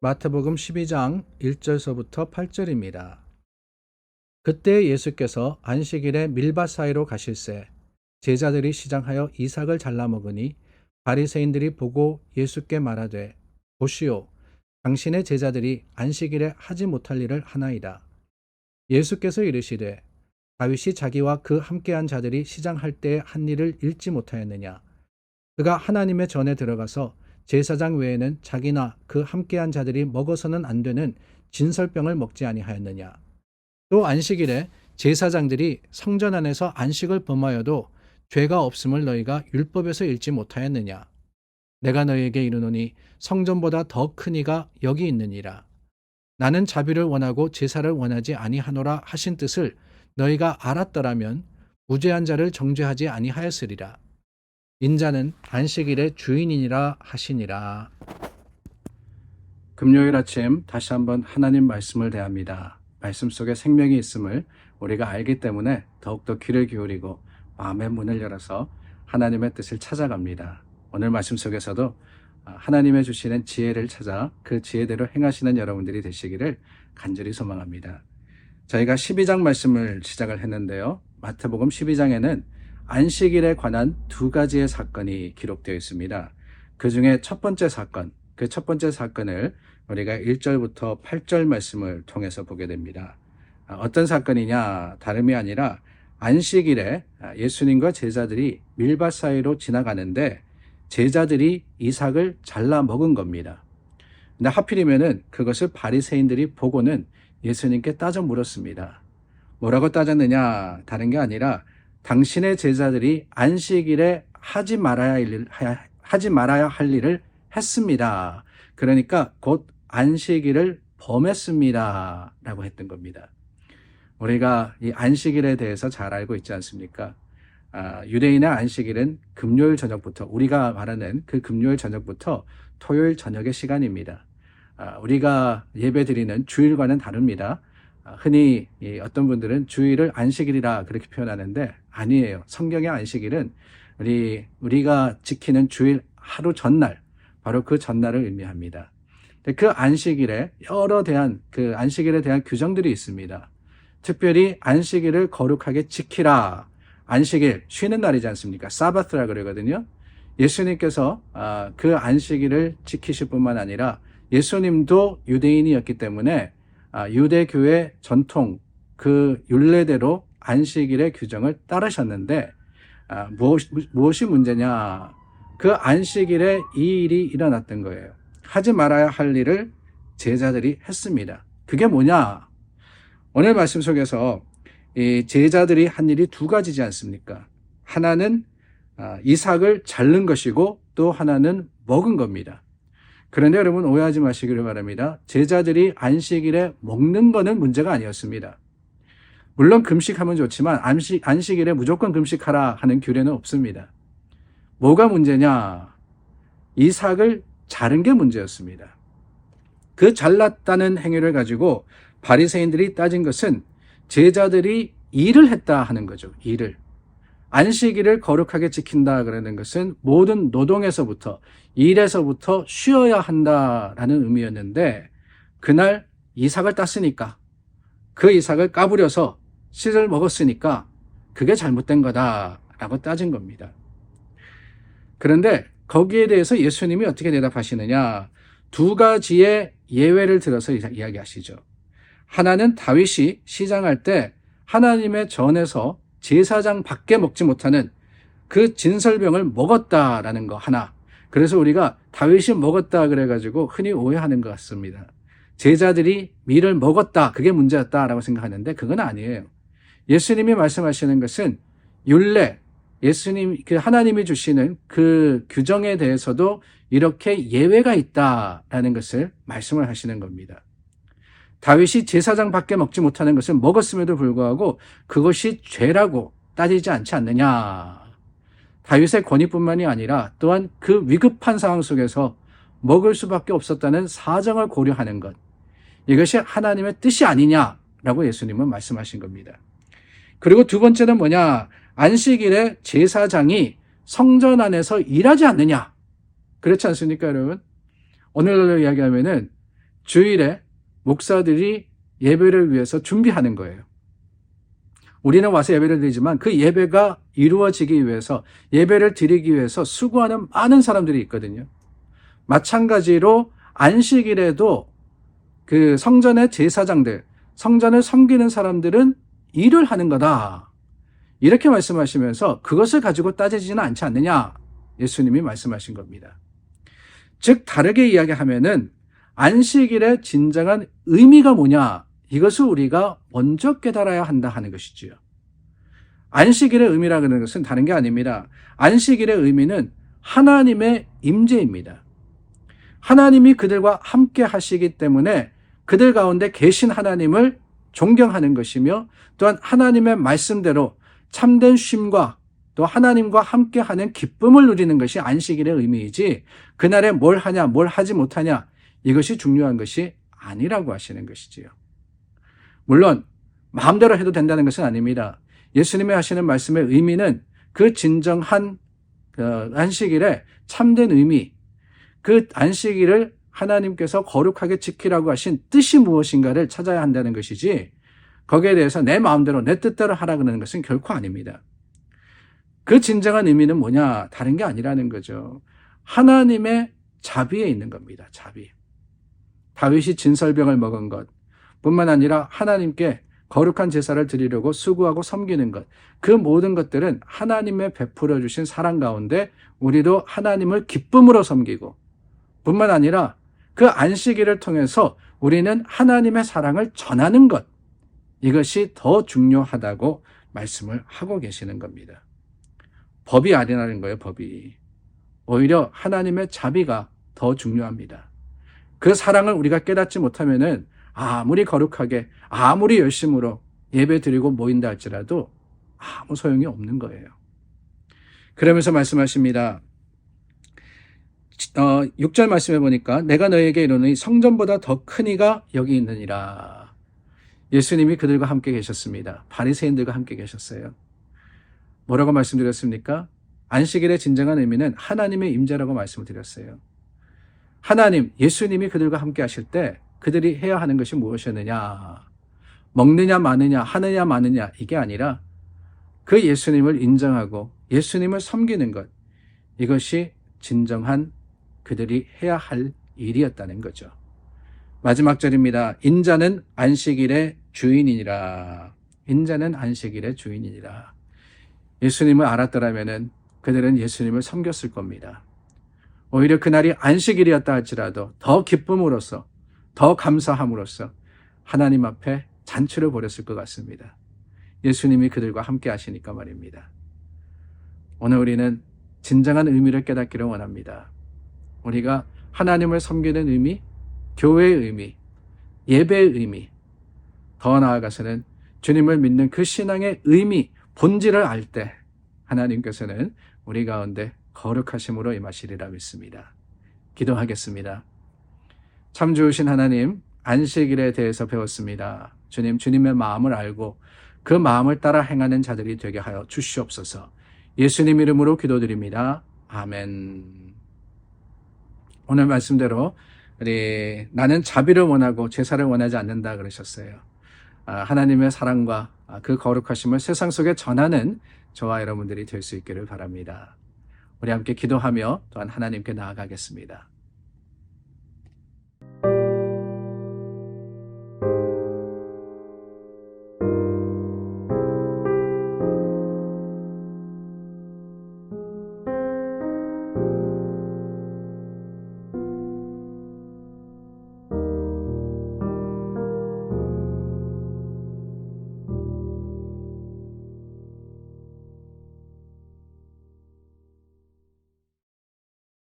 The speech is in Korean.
마태복음 12장 1절서부터 8절입니다. 그때 예수께서 안식일에 밀밭 사이로 가실새 제자들이 시장하여 이삭을 잘라 먹으니 바리새인들이 보고 예수께 말하되 보시오 당신의 제자들이 안식일에 하지 못할 일을 하나이다. 예수께서 이르시되 다윗이 자기와 그 함께한 자들이 시장할 때에 한 일을 읽지 못하였느냐. 그가 하나님의 전에 들어가서 제사장 외에는 자기나 그 함께한 자들이 먹어서는 안 되는 진설병을 먹지 아니하였느냐. 또 안식일에 제사장들이 성전 안에서 안식을 범하여도 죄가 없음을 너희가 율법에서 읽지 못하였느냐. 내가 너희에게 이르노니 성전보다 더 큰 이가 여기 있느니라. 나는 자비를 원하고 제사를 원하지 아니하노라 하신 뜻을 너희가 알았더라면 무죄한 자를 정죄하지 아니하였으리라. 인자는 안식일의 주인이니라 하시니라. 금요일 아침 다시 한번 하나님 말씀을 대합니다. 말씀 속에 생명이 있음을 우리가 알기 때문에 더욱더 귀를 기울이고 마음의 문을 열어서 하나님의 뜻을 찾아갑니다. 오늘 말씀 속에서도 하나님의 주시는 지혜를 찾아 그 지혜대로 행하시는 여러분들이 되시기를 간절히 소망합니다. 저희가 12장 말씀을 시작을 했는데요. 마태복음 12장에는 안식일에 관한 두 가지의 사건이 기록되어 있습니다. 그 중에 첫 번째 사건, 그 첫 번째 사건을 우리가 1절부터 8절 말씀을 통해서 보게 됩니다. 어떤 사건이냐? 다름이 아니라 안식일에 예수님과 제자들이 밀밭 사이로 지나가는데 제자들이 이삭을 잘라 먹은 겁니다. 근데 하필이면은 그것을 바리새인들이 보고는 예수님께 따져 물었습니다. 뭐라고 따졌느냐? 다른 게 아니라 당신의 제자들이 안식일에 하지 말아야 할 일을 했습니다. 그러니까 곧 안식일을 범했습니다. 라고 했던 겁니다. 우리가 이 안식일에 대해서 잘 알고 있지 않습니까? 유대인의 안식일은 금요일 저녁부터, 우리가 말하는 그 금요일 저녁부터 토요일 저녁의 시간입니다. 우리가 예배 드리는 주일과는 다릅니다. 흔히 어떤 분들은 주일을 안식일이라 그렇게 표현하는데 아니에요. 성경의 안식일은 우리가 지키는 주일 하루 전날, 바로 그 전날을 의미합니다. 그 안식일에 그 안식일에 대한 규정들이 있습니다. 특별히 안식일을 거룩하게 지키라. 안식일, 쉬는 날이지 않습니까? 사바스라 그러거든요. 예수님께서 그 안식일을 지키실 뿐만 아니라 예수님도 유대인이었기 때문에 유대교의 전통, 그 율례대로 안식일의 규정을 따르셨는데 무엇이 문제냐? 그 안식일에 이 일이 일어났던 거예요. 하지 말아야 할 일을 제자들이 했습니다. 그게 뭐냐? 오늘 말씀 속에서 이 제자들이 한 일이 두 가지지 않습니까? 하나는 이삭을 자른 것이고 또 하나는 먹은 겁니다. 그런데 여러분 오해하지 마시기를 바랍니다. 제자들이 안식일에 먹는 거는 문제가 아니었습니다. 물론 금식하면 좋지만 안식일에 무조건 금식하라 하는 규례는 없습니다. 뭐가 문제냐? 이삭을 자른 게 문제였습니다. 그 잘랐다는 행위를 가지고 바리새인들이 따진 것은 제자들이 일을 했다 하는 거죠. 일을. 안식일을 거룩하게 지킨다 그러는 것은 모든 노동에서부터 일에서부터 쉬어야 한다라는 의미였는데 그날 이삭을 땄으니까 그 이삭을 까부려서 씨를 먹었으니까 그게 잘못된 거다라고 따진 겁니다. 그런데 거기에 대해서 예수님이 어떻게 대답하시느냐? 두 가지의 예외를 들어서 이야기하시죠. 하나는 다윗이 시장할 때 하나님의 전에서 제사장 밖에 먹지 못하는 그 진설병을 먹었다라는 거 하나. 그래서 우리가 다윗이 먹었다 그래가지고 흔히 오해하는 것 같습니다. 제자들이 밀을 먹었다, 그게 문제였다라고 생각하는데 그건 아니에요. 예수님이 말씀하시는 것은 율례, 하나님이 주시는 그 규정에 대해서도 이렇게 예외가 있다라는 것을 말씀을 하시는 겁니다. 다윗이 제사장 밖에 먹지 못하는 것을 먹었음에도 불구하고 그것이 죄라고 따지지 않지 않느냐. 다윗의 권위뿐만이 아니라 또한 그 위급한 상황 속에서 먹을 수밖에 없었다는 사정을 고려하는 것. 이것이 하나님의 뜻이 아니냐라고 예수님은 말씀하신 겁니다. 그리고 두 번째는 뭐냐? 안식일에 제사장이 성전 안에서 일하지 않느냐. 그렇지 않습니까, 여러분? 오늘날로 이야기하면은 주일에 목사들이 예배를 위해서 준비하는 거예요. 우리는 와서 예배를 드리지만 그 예배가 이루어지기 위해서, 예배를 드리기 위해서 수고하는 많은 사람들이 있거든요. 마찬가지로 안식일에도 그 성전의 제사장들, 성전을 섬기는 사람들은 일을 하는 거다. 이렇게 말씀하시면서 그것을 가지고 따지지는 않지 않느냐, 예수님이 말씀하신 겁니다. 즉 다르게 이야기하면은 안식일의 진정한 의미가 뭐냐, 이것을 우리가 먼저 깨달아야 한다 하는 것이지요. 안식일의 의미라는 것은 다른 게 아닙니다. 안식일의 의미는 하나님의 임재입니다. 하나님이 그들과 함께 하시기 때문에 그들 가운데 계신 하나님을 존경하는 것이며, 또한 하나님의 말씀대로 참된 쉼과 또 하나님과 함께하는 기쁨을 누리는 것이 안식일의 의미이지, 그날에 뭘 하냐 뭘 하지 못하냐 이것이 중요한 것이 아니라고 하시는 것이지요. 물론 마음대로 해도 된다는 것은 아닙니다. 예수님이 하시는 말씀의 의미는 그 진정한 안식일의 참된 의미, 그 안식일을 하나님께서 거룩하게 지키라고 하신 뜻이 무엇인가를 찾아야 한다는 것이지, 거기에 대해서 내 마음대로 내 뜻대로 하라 그러는 것은 결코 아닙니다. 그 진정한 의미는 뭐냐? 다른 게 아니라는 거죠. 하나님의 자비에 있는 겁니다. 자비. 다윗이 진설병을 먹은 것 뿐만 아니라 하나님께 거룩한 제사를 드리려고 수고하고 섬기는 것, 그 모든 것들은 하나님의 베풀어 주신 사랑 가운데 우리도 하나님을 기쁨으로 섬기고, 뿐만 아니라 그 안식일을 통해서 우리는 하나님의 사랑을 전하는 것, 이것이 더 중요하다고 말씀을 하고 계시는 겁니다. 법이 아니라는 거예요. 법이. 오히려 하나님의 자비가 더 중요합니다. 그 사랑을 우리가 깨닫지 못하면은 아무리 거룩하게 아무리 열심으로 예배 드리고 모인다 할지라도 아무 소용이 없는 거예요. 그러면서 말씀하십니다. 6절 말씀해 보니까 내가 너에게 이르노니 성전보다 더 큰 이가 여기 있느니라. 예수님이 그들과 함께 계셨습니다. 바리새인들과 함께 계셨어요. 뭐라고 말씀드렸습니까? 안식일의 진정한 의미는 하나님의 임재라고 말씀을 드렸어요. 하나님, 예수님이 그들과 함께 하실 때 그들이 해야 하는 것이 무엇이었느냐? 먹느냐 마느냐 하느냐 마느냐 이게 아니라 그 예수님을 인정하고 예수님을 섬기는 것, 이것이 진정한 그들이 해야 할 일이었다는 거죠. 마지막 절입니다. 인자는 안식일의 주인이니라. 인자는 안식일의 주인이니라. 예수님을 알았더라면 그들은 예수님을 섬겼을 겁니다. 오히려 그날이 안식일이었다 할지라도 더 기쁨으로써, 더 감사함으로써 하나님 앞에 잔치를 벌였을 것 같습니다. 예수님이 그들과 함께 하시니까 말입니다. 오늘 우리는 진정한 의미를 깨닫기를 원합니다. 우리가 하나님을 섬기는 의미, 교회의 의미, 예배의 의미, 더 나아가서는 주님을 믿는 그 신앙의 의미, 본질을 알 때 하나님께서는 우리 가운데 거룩하심으로 임하시리라 믿습니다. 기도하겠습니다. 참 좋으신 하나님, 안식일에 대해서 배웠습니다. 주님, 주님의 마음을 알고 그 마음을 따라 행하는 자들이 되게 하여 주시옵소서. 예수님 이름으로 기도드립니다. 아멘. 오늘 말씀대로 나는 자비를 원하고 제사를 원하지 않는다 그러셨어요. 하나님의 사랑과 그 거룩하심을 세상 속에 전하는 저와 여러분들이 될 수 있기를 바랍니다. 우리 함께 기도하며 또한 하나님께 나아가겠습니다.